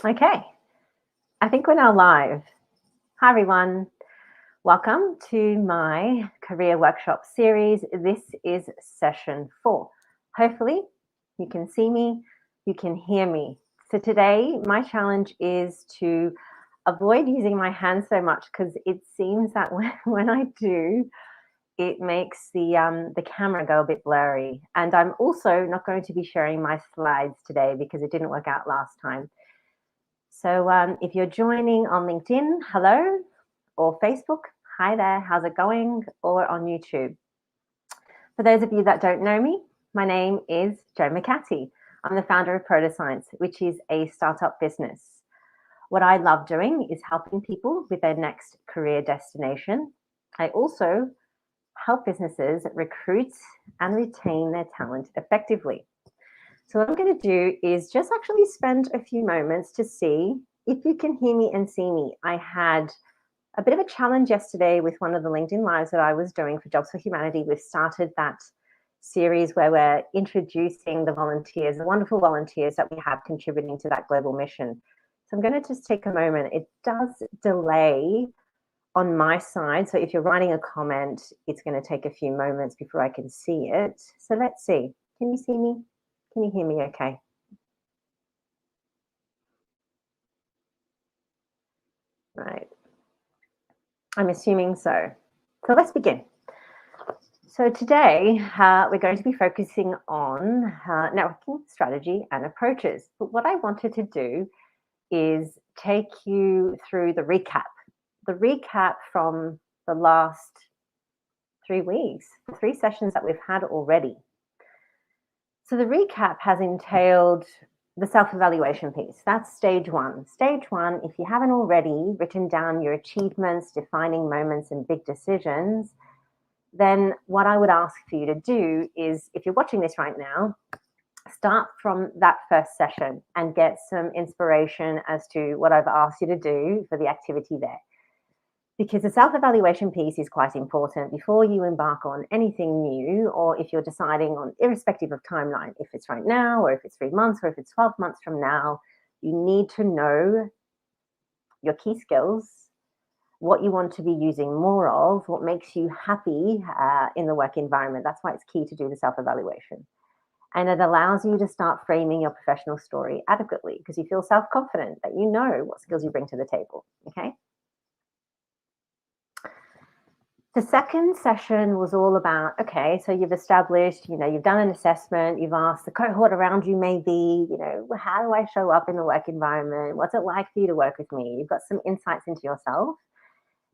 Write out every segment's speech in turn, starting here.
Okay, I think we're now live. Hi everyone, welcome to my career workshop series. This is session 4. Hopefully you can see me, you can hear me. So today my challenge is to avoid using my hands so much because it seems that when I do, it makes the camera go a bit blurry. And I'm also not going to be sharing my slides today because it didn't work out last time. So if you're joining on LinkedIn, hello, or Facebook, hi there, how's it going, or on YouTube. For those of you that don't know me, my name is 𝙤𝙩'𝙨. I'm the founder of Protoscience, which is a startup business. What I love doing is helping people with their next career destination. I also help businesses recruit and retain their talent effectively. So what I'm going to do is just actually spend a few moments to see if you can hear me and see me. I had a bit of a challenge yesterday with one of the LinkedIn Lives that I was doing for Jobs for Humanity. We've started that series where we're introducing the volunteers, the wonderful volunteers that we have contributing to that global mission. So I'm going to just take a moment. It does delay on my side. So if you're writing a comment, it's going to take a few moments before I can see it. So let's see. Can you see me? Can you hear me okay? Right. I'm assuming so. So let's begin. So today we're going to be focusing on networking strategy and approaches. But what I wanted to do is take you through the recap from the last 3 weeks, the 3 sessions that we've had already. So the recap has entailed the self-evaluation piece. That's stage 1. Stage 1, if you haven't already written down your achievements, defining moments, and big decisions, then what I would ask for you to do is, if you're watching this right now, start from that first session and get some inspiration as to what I've asked you to do for the activity there. Because the self-evaluation piece is quite important before you embark on anything new, or if you're deciding on, irrespective of timeline, if it's right now, or if it's 3 months, or if it's 12 months from now, you need to know your key skills, what you want to be using more of, what makes you happy in the work environment. That's why it's key to do the self-evaluation. And it allows you to start framing your professional story adequately because you feel self-confident that you know what skills you bring to the table, okay? The second session was all about, okay, so you've established, you've done an assessment, you've asked the cohort around you maybe, how do I show up in the work environment? What's it like for you to work with me? You've got some insights into yourself.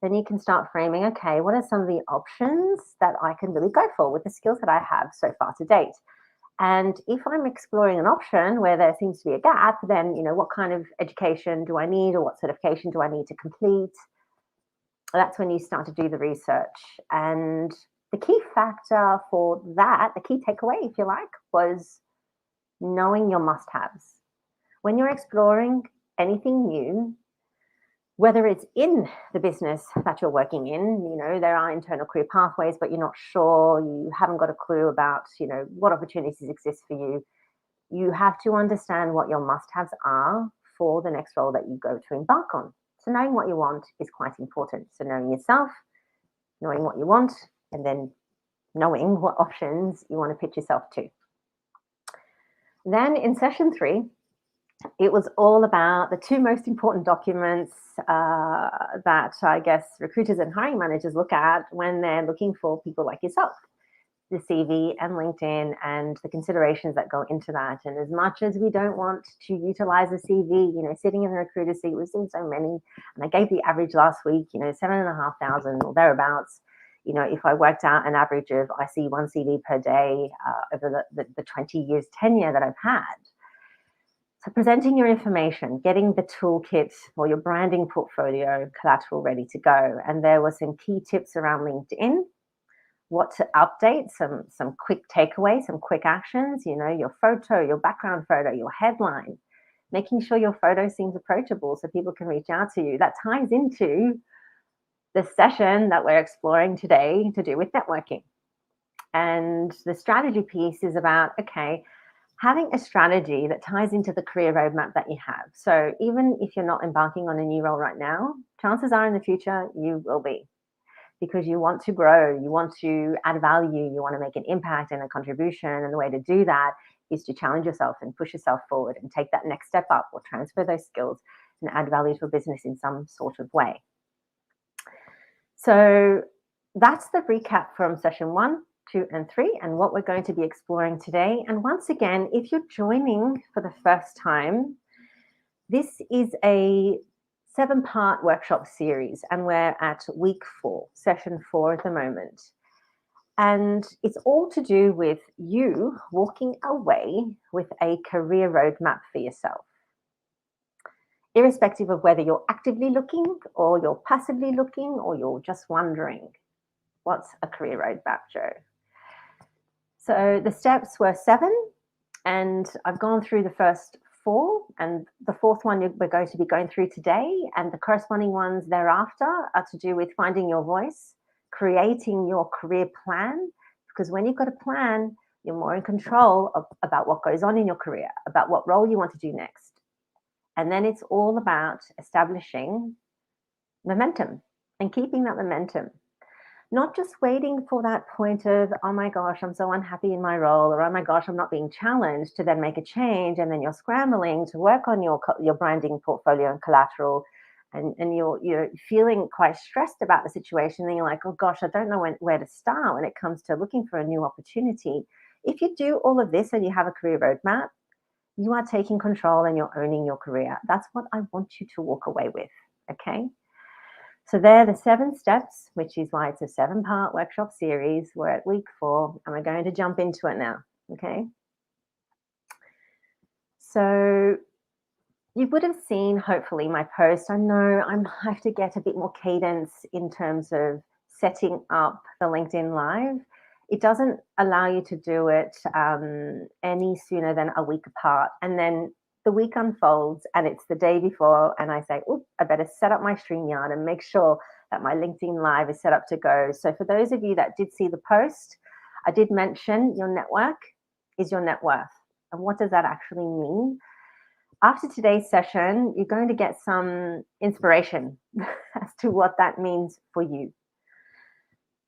Then you can start framing, okay, what are some of the options that I can really go for with the skills that I have so far to date? And if I'm exploring an option where there seems to be a gap, then, what kind of education do I need, or what certification do I need to complete? That's when you start to do the research. And the key factor for that, the key takeaway, if you like, was knowing your must-haves. When you're exploring anything new, whether it's in the business that you're working in, there are internal career pathways, but you're not sure, you haven't got a clue about, what opportunities exist for you. You have to understand what your must-haves are for the next role that you go to embark on. So knowing what you want is quite important. So knowing yourself, knowing what you want, and then knowing what options you want to pitch yourself to. Then in session 3, it was all about the 2 most important documents that I guess recruiters and hiring managers look at when they're looking for people like yourself. The CV and LinkedIn and the considerations that go into that. And as much as we don't want to utilize a CV, sitting in the recruiter seat, we've seen so many. And I gave the average last week, 7,500 or thereabouts. If I worked out an average of, I see 1 CV per day over the 20 years tenure that I've had. So presenting your information, getting the toolkit or your branding portfolio collateral ready to go. And there were some key tips around LinkedIn, what to update, some quick takeaways, some quick actions, your photo, your background photo, your headline, making sure your photo seems approachable so people can reach out to you. That ties into the session that we're exploring today to do with networking. And the strategy piece is about, okay, having a strategy that ties into the career roadmap that you have. So even if you're not embarking on a new role right now, chances are in the future you will be, because you want to grow, you want to add value, you want to make an impact and a contribution. And the way to do that is to challenge yourself and push yourself forward and take that next step up or transfer those skills and add value to a business in some sort of way. So that's the recap from session 1, 2, and 3, and what we're going to be exploring today. And once again, if you're joining for the first time, this is a 7-part workshop series, and we're at week 4, session 4 at the moment. And it's all to do with you walking away with a career roadmap for yourself. Irrespective of whether you're actively looking or you're passively looking or you're just wondering, what's a career roadmap, Jo? So the steps were 7, and I've gone through the first 4, and the 4th one we're going to be going through today, and the corresponding ones thereafter are to do with finding your voice, creating your career plan, because when you've got a plan, you're more in control about what goes on in your career, about what role you want to do next. And then it's all about establishing momentum and keeping that momentum. Not just waiting for that point of, oh my gosh, I'm so unhappy in my role, or oh my gosh, I'm not being challenged, to then make a change, and then you're scrambling to work on your branding, portfolio, and collateral, and you're feeling quite stressed about the situation, and you're like, oh gosh, I don't know where to start when it comes to looking for a new opportunity. If you do all of this and you have a career roadmap, you are taking control and you're owning your career. That's what I want you to walk away with, okay? So they're the 7 steps, which is why it's a 7-part workshop series. We're at week 4, and we're going to jump into it now, okay? So you would have seen, hopefully, my post. I know I have to get a bit more cadence in terms of setting up the LinkedIn Live. It doesn't allow you to do it any sooner than a week apart. And then the week unfolds and it's the day before, and I say, oop, I better set up my StreamYard and make sure that my LinkedIn Live is set up to go. So for those of you that did see the post, I did mention your network is your net worth. And what does that actually mean? After today's session, you're going to get some inspiration as to what that means for you.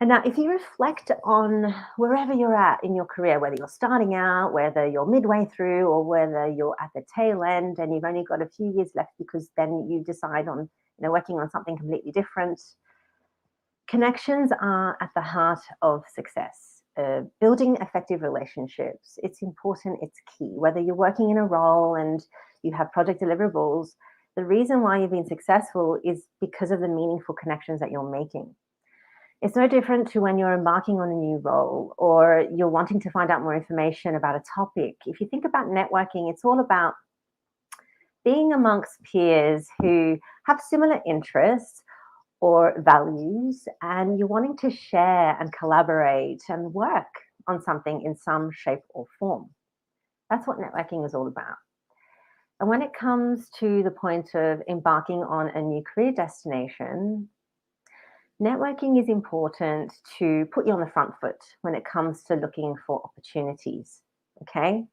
And now, if you reflect on wherever you're at in your career, whether you're starting out, whether you're midway through, or whether you're at the tail end and you've only got a few years left because then you decide on working on something completely different, connections are at the heart of success. Building effective relationships, it's important, it's key. Whether you're working in a role and you have project deliverables, the reason why you've been successful is because of the meaningful connections that you're making. It's no different to when you're embarking on a new role or you're wanting to find out more information about a topic. If you think about networking, it's all about being amongst peers who have similar interests or values, and you're wanting to share and collaborate and work on something in some shape or form. That's what networking is all about. And when it comes to the point of embarking on a new career destination, networking is important to put you on the front foot when it comes to looking for opportunities, okay?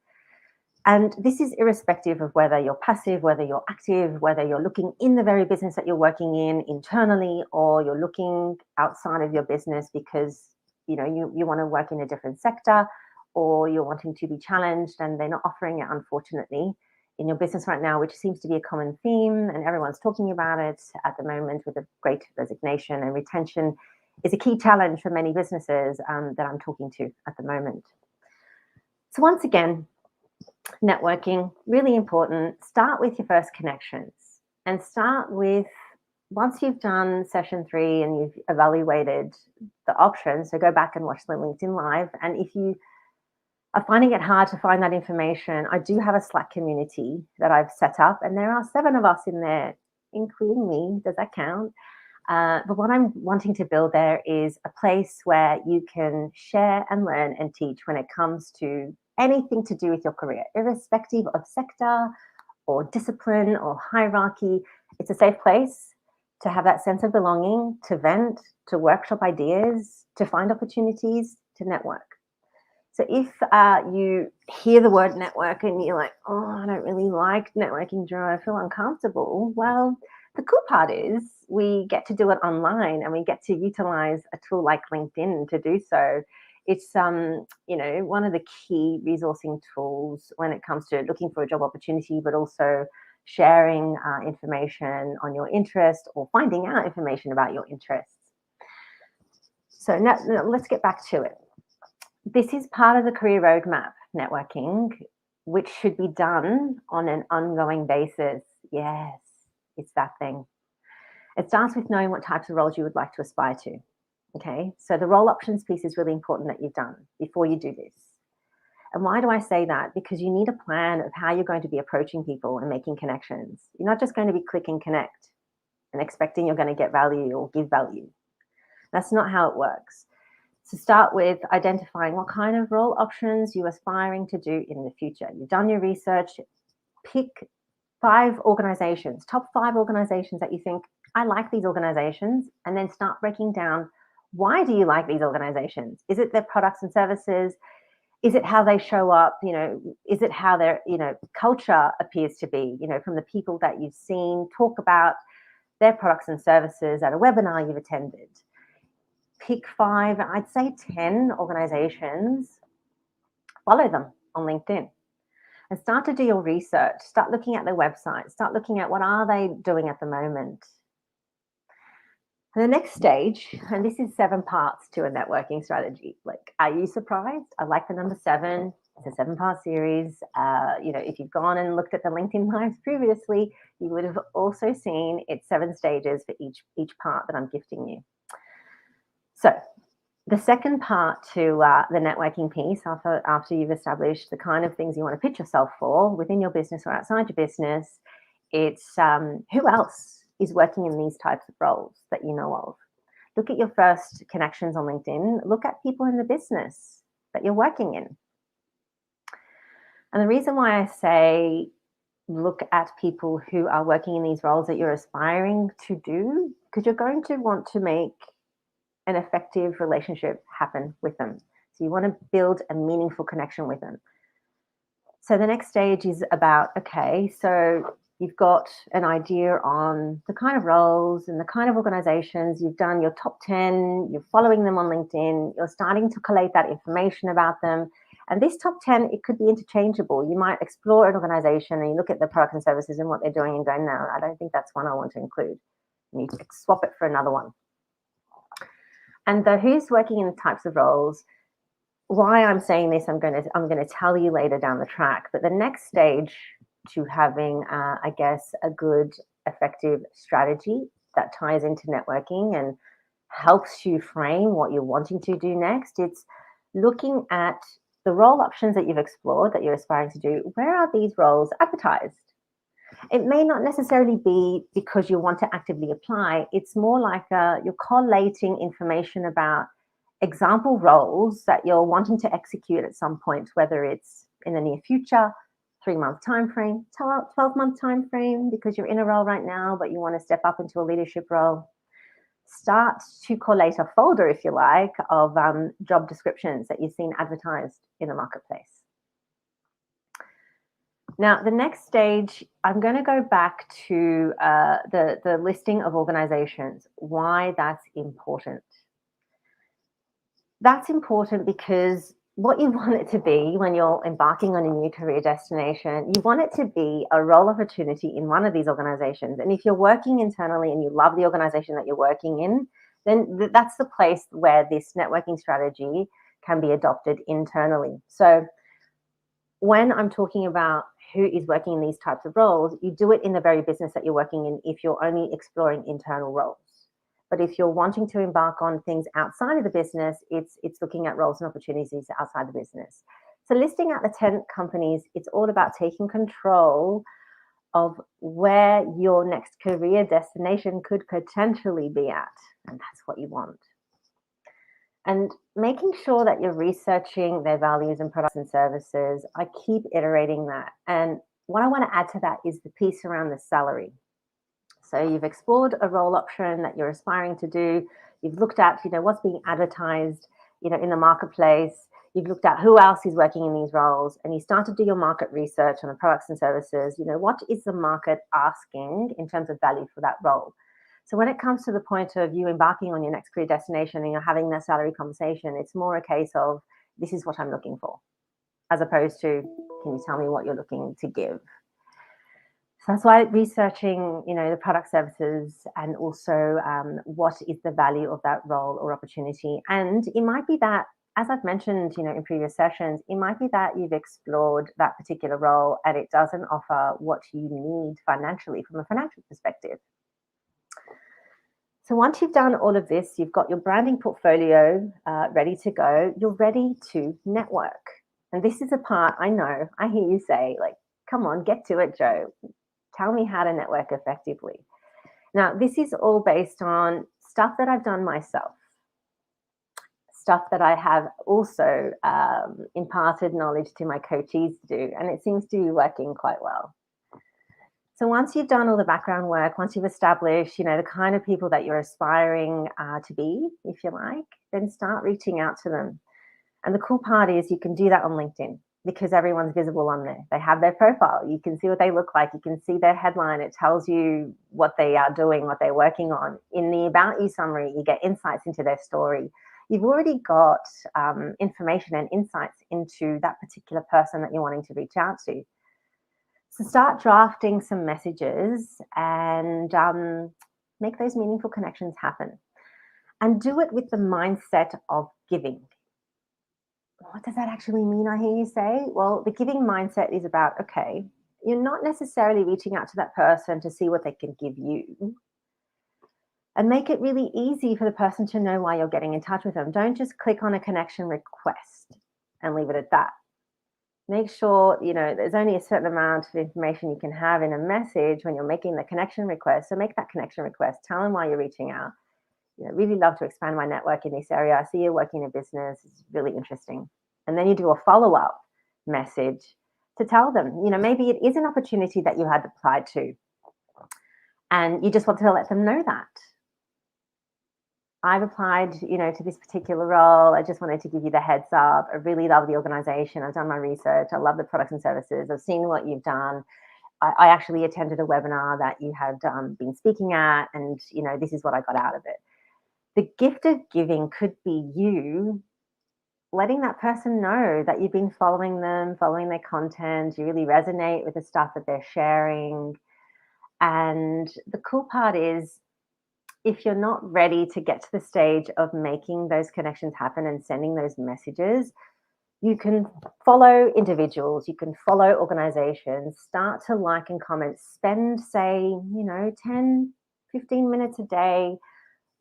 And this is irrespective of whether you're passive, whether you're active, whether you're looking in the very business that you're working in internally, or you're looking outside of your business because you want to work in a different sector, or you're wanting to be challenged and they're not offering it, unfortunately, in your business right now, which seems to be a common theme, and everyone's talking about it at the moment with the great resignation, and retention is a key challenge for many businesses that I'm talking to at the moment. So once again, networking, really important. Start with your first connections and start with, once you've done session 3 and you've evaluated the options, so go back and watch the LinkedIn Live. And if you are finding it hard to find that information, I do have a Slack community that I've set up, and there are 7 of us in there, including me. Does that count? But what I'm wanting to build there is a place where you can share and learn and teach when it comes to anything to do with your career, irrespective of sector or discipline or hierarchy. It's a safe place to have that sense of belonging, to vent, to workshop ideas, to find opportunities, to network. So if you hear the word network and you're like, oh, I don't really like networking, Joe, I feel uncomfortable. Well, the cool part is we get to do it online and we get to utilize a tool like LinkedIn to do so. It's one of the key resourcing tools when it comes to looking for a job opportunity, but also sharing information on your interest or finding out information about your interests. So now let's get back to it. This is part of the career roadmap, networking, which should be done on an ongoing basis. Yes, it's that thing. It starts with knowing what types of roles you would like to aspire to. Okay, so the role options piece is really important that you've done before you do this. And why do I say that? Because you need a plan of how you're going to be approaching people and making connections. You're not just going to be click and connect and expecting you're going to get value or give value. That's not how it works. So start with identifying what kind of role options you're aspiring to do in the future. You've done your research, pick 5 organizations, top 5 organizations that you think, I like these organizations, and then start breaking down, why do you like these organizations? Is it their products and services? Is it how they show up? Is it how their, culture appears to be, from the people that you've seen talk about their products and services at a webinar you've attended? Pick 5, I'd say 10 organizations, follow them on LinkedIn and start to do your research. Start looking at their website, start looking at what are they doing at the moment. And the next stage, and this is 7 parts to a networking strategy. Like, are you surprised? I like the number 7. It's a 7-part series. If you've gone and looked at the LinkedIn Lives previously, you would have also seen it's 7 stages for each part that I'm gifting you. So the second part to the networking piece, after you've established the kind of things you want to pitch yourself for within your business or outside your business, it's who else is working in these types of roles that you know of. Look at your first connections on LinkedIn. Look at people in the business that you're working in. And the reason why I say look at people who are working in these roles that you're aspiring to do, because you're going to want to make an effective relationship happen with them. So you want to build a meaningful connection with them. So the next stage is about, okay, so you've got an idea on the kind of roles and the kind of organizations. You've done your top 10, you're following them on LinkedIn, you're starting to collate that information about them. And this top 10, it could be interchangeable. You might explore an organization and you look at the products and services and what they're doing and go, no, I don't think that's one I want to include. You need to swap it for another one. And the who's working in types of roles, why I'm saying this, I'm going to tell you later down the track. But the next stage to having, I guess, a good, effective strategy that ties into networking and helps you frame what you're wanting to do next, it's looking at the role options that you've explored, that you're aspiring to do. Where are these roles advertised? It may not necessarily be because you want to actively apply. It's more like you're collating information about example roles that you're wanting to execute at some point, whether it's in the near future, 3-month time frame, 12-month time frame, because you're in a role right now, but you want to step up into a leadership role. Start to collate a folder, if you like, of job descriptions that you've seen advertised in the marketplace. Now, the next stage, I'm going to go back to the listing of organizations, why that's important. That's important because what you want it to be when you're embarking on a new career destination, you want it to be a role opportunity in one of these organizations. And if you're working internally and you love the organization that you're working in, then that's the place where this networking strategy can be adopted internally. So when I'm talking about who is working in these types of roles, you do it in the very business that you're working in if you're only exploring internal roles. But if you're wanting to embark on things outside of the business, it's looking at roles and opportunities outside the business. So listing out the 10 companies, it's all about taking control of where your next career destination could potentially be at. And that's what you want. And making sure that you're researching their values and products and services. I keep iterating that. And what I want to add to that is the piece around the salary. So you've explored a role option that you're aspiring to do. You've looked at, what's being advertised, in the marketplace. You've looked at who else is working in these roles, and you start to do your market research on the products and services. What is the market asking in terms of value for that role? So when it comes to the point of you embarking on your next career destination and you're having that salary conversation, it's more a case of, this is what I'm looking for, as opposed to, can you tell me what you're looking to give? So that's why researching, the product services, and also what is the value of that role or opportunity. And it might be that, as I've mentioned, in previous sessions, it might be that you've explored that particular role and it doesn't offer what you need financially from a financial perspective. So once you've done all of this, you've got your branding portfolio ready to go, you're ready to network. And this is a part I know, I hear you say, like, come on, get to it, Jo. Tell me how to network effectively. Now, this is all based on stuff that I've done myself, stuff that I have also imparted knowledge to my coachees to do, and it seems to be working quite well. So once you've done all the background work, once you've established, the kind of people that you're aspiring to be, if you like, then start reaching out to them. And the cool part is you can do that on LinkedIn, because everyone's visible on there. They have their profile. You can see what they look like. You can see their headline. It tells you what they are doing, what they're working on. In the About You summary, you get insights into their story. You've already got information and insights into that particular person that you're wanting to reach out to. So start drafting some messages and make those meaningful connections happen. And do it with the mindset of giving. What does that actually mean, I hear you say? Well, the giving mindset is about, okay, you're not necessarily reaching out to that person to see what they can give you. And make it really easy for the person to know why you're getting in touch with them. Don't just click on a connection request and leave it at that. Make sure, there's only a certain amount of information you can have in a message when you're making the connection request. So make that connection request. Tell them why you're reaching out. Really love to expand my network in this area. I see you're working in a business. It's really interesting. And then you do a follow-up message to tell them, maybe it is an opportunity that you had applied to, and you just want to let them know that. I've applied, to this particular role. I just wanted to give you the heads up. I really love the organization. I've done my research. I love the products and services. I've seen what you've done. I actually attended a webinar that you had been speaking at, and, this is what I got out of it. The gift of giving could be you letting that person know that you've been following them, following their content, you really resonate with the stuff that they're sharing. And the cool part is, if you're not ready to get to the stage of making those connections happen and sending those messages, you can follow individuals, you can follow organizations, start to like and comment, spend, say, 10, 15 minutes a day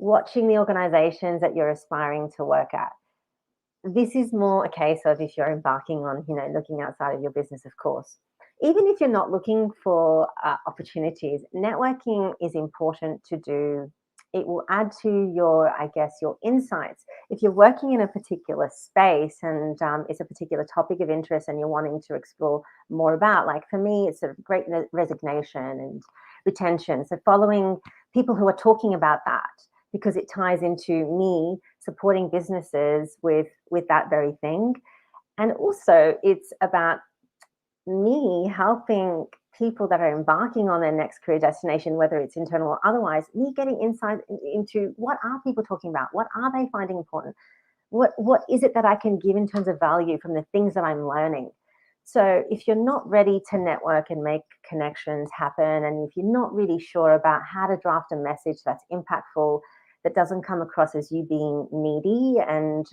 watching the organizations that you're aspiring to work at. This is more a case of if you're embarking on, looking outside of your business, of course. Even if you're not looking for opportunities, networking is important to do. It will add to your insights. If you're working in a particular space and it's a particular topic of interest and you're wanting to explore more about, like for me, it's sort of great resignation and retention. So following people who are talking about that, because it ties into me supporting businesses with that very thing. And also it's about me helping people that are embarking on their next career destination, whether it's internal or otherwise, me getting insight into what are people talking about? What are they finding important? What is it that I can give in terms of value from the things that I'm learning? So if you're not ready to network and make connections happen, and if you're not really sure about how to draft a message that's impactful, that doesn't come across as you being needy, and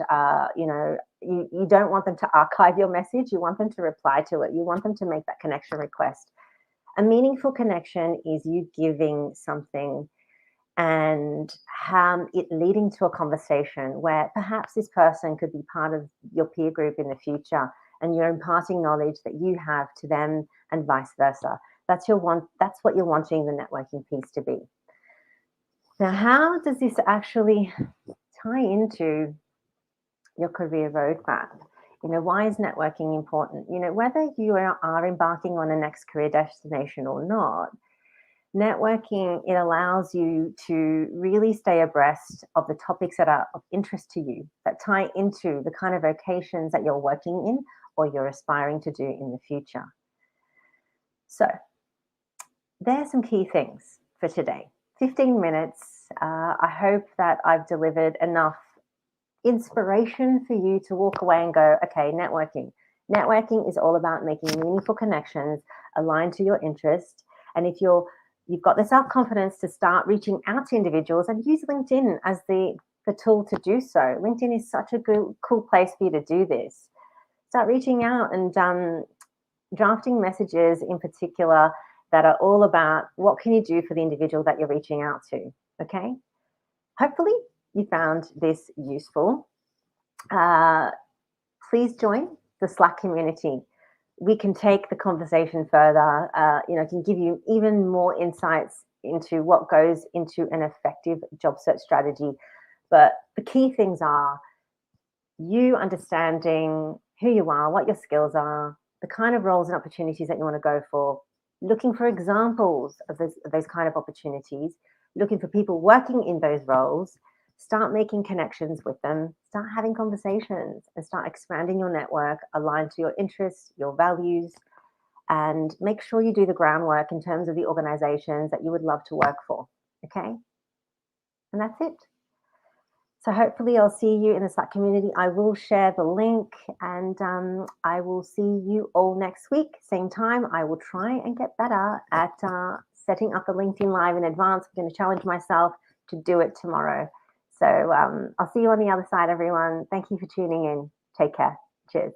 you don't want them to archive your message, you want them to reply to it, you want them to make that connection request. A meaningful connection is you giving something and it leading to a conversation where perhaps this person could be part of your peer group in the future, and you're imparting knowledge that you have to them and vice versa. That's what you're wanting the networking piece to be. Now, how does this actually tie into your career roadmap? Why is networking important? Whether you are embarking on a next career destination or not, Networking, it allows you to really stay abreast of the topics that are of interest to you, that tie into the kind of vocations that you're working in or you're aspiring to do in the future. So, there are some key things for today. 15 minutes. I hope that I've delivered enough inspiration for you to walk away and go, okay, networking. Networking is all about making meaningful connections aligned to your interest. And if you've got the self-confidence to start reaching out to individuals, and use LinkedIn as the tool to do so. LinkedIn is such a cool place for you to do this. Start reaching out and drafting messages in particular that are all about what can you do for the individual that you're reaching out to, okay? Hopefully you found this useful. Please join the Slack community. We can take the conversation further. Can give you even more insights into what goes into an effective job search strategy. But the key things are you understanding who you are, what your skills are, the kind of roles and opportunities that you want to go for, looking for examples of those kind of opportunities, looking for people working in those roles, start making connections with them, start having conversations, and start expanding your network aligned to your interests, your values, and make sure you do the groundwork in terms of the organizations that you would love to work for, okay? And that's it. So hopefully I'll see you in the Slack community. I will share the link, and I will see you all next week. Same time, I will try and get better at setting up the LinkedIn Live in advance. I'm going to challenge myself to do it tomorrow. So I'll see you on the other side, everyone. Thank you for tuning in. Take care. Cheers.